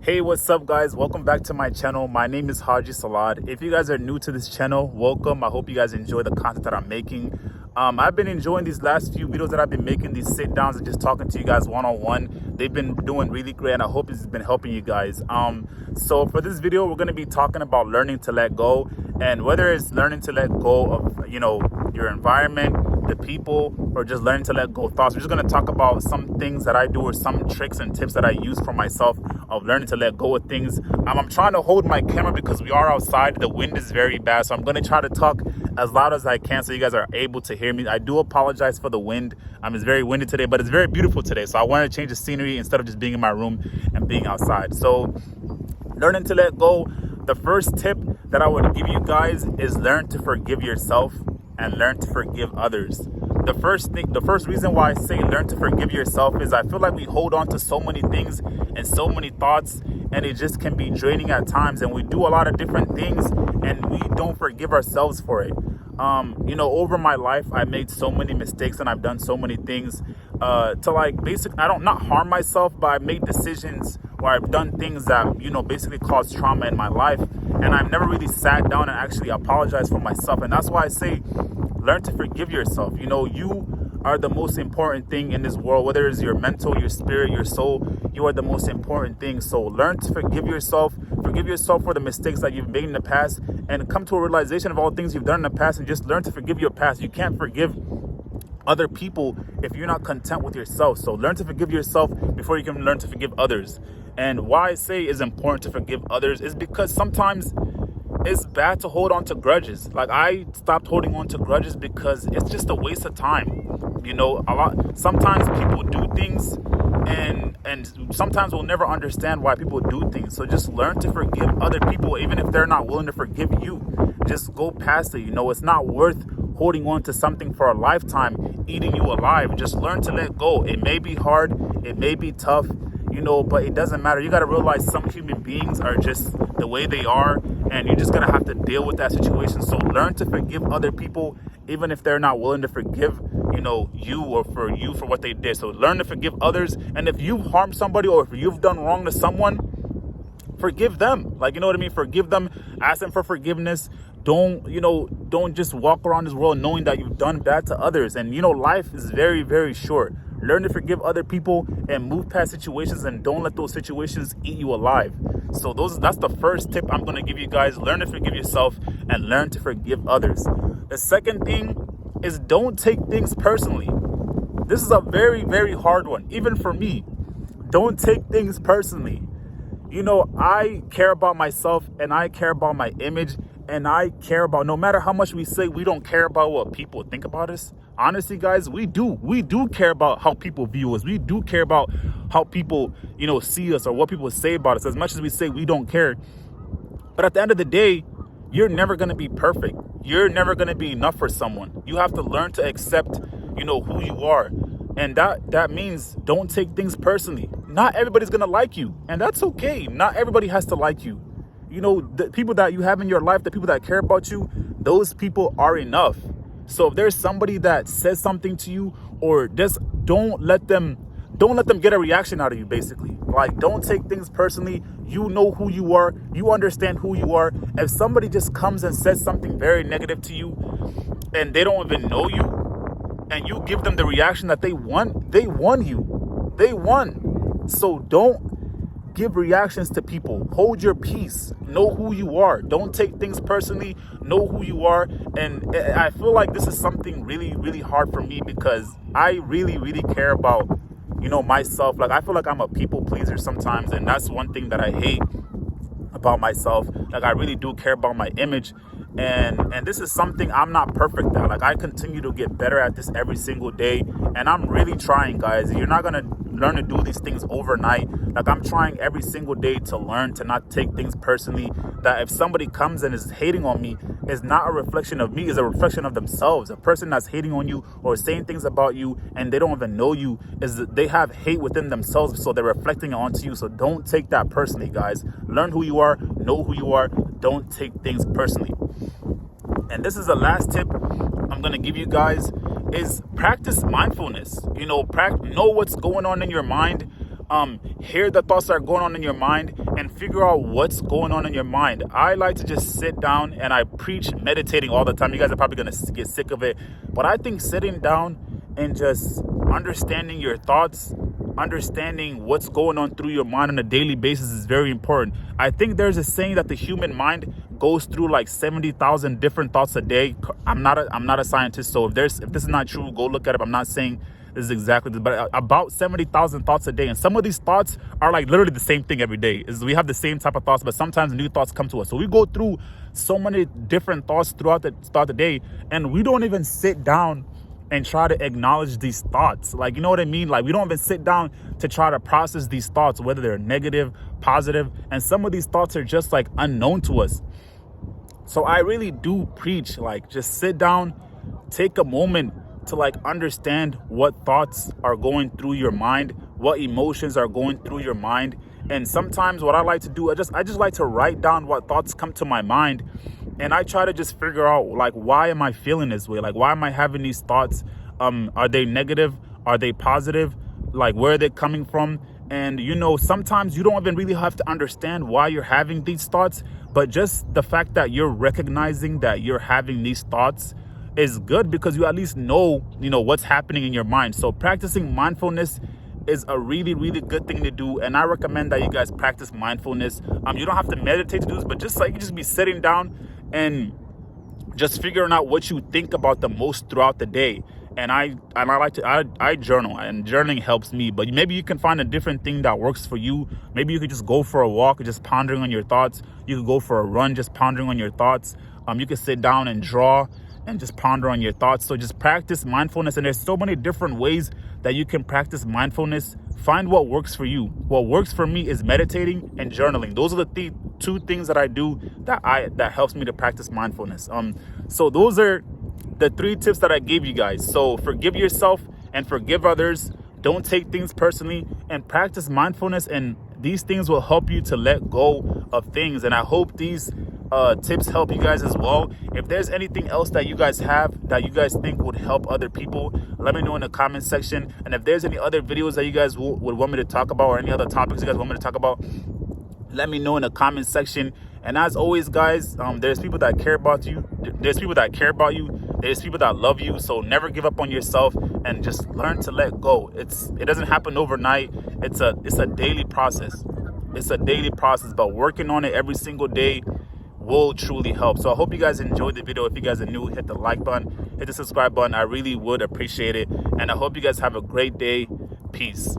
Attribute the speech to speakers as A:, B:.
A: Hey, what's up guys? Welcome back to my channel. My name is Haji Salad. If you guys are new to this channel, welcome. I hope you guys enjoy the content that I'm making. I've been enjoying these last few videos that I've been making, these sit downs and just talking to you guys one-on-one. They've been doing really great and I hope it's been helping you guys. So for this video, we're going to be talking about learning to let go, and whether it's learning to let go of, your environment, the people, or just learning to let go of thoughts. We're just going to talk about some things that I do or some tricks and tips that I use for myself of learning to let go of things. I'm trying to hold my camera because we are outside. The wind is very bad, so I'm going to try to talk as loud as I can so you guys are able to hear me. I do apologize for the wind. It's very windy today, but it's very beautiful today. So I wanted to change the scenery instead of just being in my room and being outside. So learning to let go, the first tip that I would give you guys is learn to forgive yourself and learn to forgive others. The first reason why I say learn to forgive yourself is I feel like we hold on to so many things and so many thoughts, and it just can be draining at times, and we do a lot of different things and we don't forgive ourselves for it. Over my life, I made so many mistakes and I've done so many things I don't not harm myself, but I made decisions where I've done things that, basically caused trauma in my life. And I've never really sat down and actually apologized for myself. And that's why I say, learn to forgive yourself. You are the most important thing in this world, whether it's your mental, your spirit, your soul, you are the most important thing. So learn to forgive yourself for the mistakes that you've made in the past, and come to a realization of all the things you've done in the past, and just learn to forgive your past. You can't forgive other people if you're not content with yourself. So learn to forgive yourself before you can learn to forgive others. And why I say it's important to forgive others is because sometimes it's bad to hold on to grudges. Like, I stopped holding on to grudges because it's just a waste of time. Sometimes people do things and sometimes we'll never understand why people do things. So just learn to forgive other people, even if they're not willing to forgive you. Just go past it. It's not worth holding on to something for a lifetime, eating you alive. Just learn to let go. It may be hard, it may be tough, but it doesn't matter. You got to realize some human beings are just the way they are, and you're just going to have to deal with that situation. So learn to forgive other people, even if they're not willing to forgive, you or for what they did. So learn to forgive others. And if you've harmed somebody or if you've done wrong to someone, forgive them. Forgive them, ask them for forgiveness. Don't just walk around this world knowing that you've done bad to others. And life is very, very short. Learn to forgive other people and move past situations, and don't let those situations eat you alive. So that's the first tip I'm going to give you guys. Learn to forgive yourself and learn to forgive others. The second thing is, don't take things personally. This is a very, very hard one, even for me. Don't take things personally. I care about myself and I care about my image, and I care about, no matter how much we say we don't care about what people think about us. Honestly, guys, we do care about how people view us. We do care about how people, see us or what people say about us, as much as we say we don't care. But at the end of the day, you're never going to be perfect. You're never going to be enough for someone. You have to learn to accept, who you are. And that means don't take things personally. Not everybody's going to like you, and that's okay. Not everybody has to like you. The people that you have in your life, the people that care about you, those people are enough. So if there's somebody that says something to you, or just don't let them get a reaction out of you, basically. Like, don't take things personally. You know who you are. You understand who you are. If somebody just comes and says something very negative to you and they don't even know you, and you give them the reaction that they want, they won you. They won. So don't give reactions to people. Hold your peace. Know who you are. Don't take things personally. Know who you are. And I feel like this is something really, really hard for me, because I really, really care about, myself. Like, I feel like I'm a people pleaser sometimes, and that's one thing that I hate about myself. Like, I really do care about my image. And this is something I'm not perfect at. Like, I continue to get better at this every single day, and I'm really trying, guys. You're not gonna learn to do these things overnight. Like, I'm trying every single day to learn to not take things personally. That if somebody comes and is hating on me, is not a reflection of me, is a reflection of themselves. A person that's hating on you or saying things about you and they don't even know you, is that they have hate within themselves, so they're reflecting it onto you. So don't take that personally, guys. Learn who you are, know who you are. Don't take things personally. And this is the last tip I'm going to give you guys, is practice mindfulness. Know what's going on in your mind. hear the thoughts that are going on in your mind and figure out what's going on in your mind. I like to just sit down, and I preach meditating all the time. You guys are probably going to get sick of it, but I think sitting down and just understanding your thoughts, understanding what's going on through your mind on a daily basis is very important. I think there's a saying that the human mind goes through like 70,000 different thoughts a day. I'm not a scientist, so if this is not true, go look at it. I'm not saying this is exactly this, but about 70,000 thoughts a day. And some of these thoughts are like literally the same thing every day. We have the same type of thoughts, but sometimes new thoughts come to us. So we go through so many different thoughts throughout the day, and we don't even sit down and try to acknowledge these thoughts. Like, you know what I mean? Like, we don't even sit down to try to process these thoughts, whether they're negative, positive, and some of these thoughts are just like unknown to us. So I really do preach, like, just sit down, take a moment to like understand what thoughts are going through your mind, what emotions are going through your mind. And sometimes what I like to do, I just like to write down what thoughts come to my mind, and I try to just figure out, like, why am I feeling this way? Like, why am I having these thoughts? Are they negative? Are they positive? Like, where are they coming from? And, you know, sometimes you don't even really have to understand why you're having these thoughts, but just the fact that you're recognizing that you're having these thoughts is good, because you at least know, you know, what's happening in your mind. So practicing mindfulness is a really, really good thing to do. And I recommend that you guys practice mindfulness. You don't have to meditate to do this, but just like, you just be sitting down and just figuring out what you think about the most throughout the day. And I journal, and journaling helps me. But maybe you can find a different thing that works for you. Maybe you could just go for a walk, just pondering on your thoughts. You could go for a run, just pondering on your thoughts. You could sit down and draw and just ponder on your thoughts. So just practice mindfulness. And there's so many different ways that you can practice mindfulness. Find what works for you. What works for me is meditating and journaling. Those are the two things that I do that helps me to practice mindfulness. So those are the 3 tips that I gave you guys. So forgive yourself and forgive others. Don't take things personally, and practice mindfulness. And these things will help you to let go of things. And I hope these tips help you guys as well. If there's anything else that you guys have that you guys think would help other people, let me know in the comment section. And if there's any other videos that you guys would want me to talk about, or any other topics you guys want me to talk about, let me know in the comment section. And as always, guys, there's people that care about you. There's people that care about you. There's people that love you. So never give up on yourself, and just learn to let go. It doesn't happen overnight. It's a daily process. It's a daily process, but working on it every single day will truly help. So I hope you guys enjoyed the video. If you guys are new, hit the like button, hit the subscribe button. I really would appreciate it. And I hope you guys have a great day. Peace.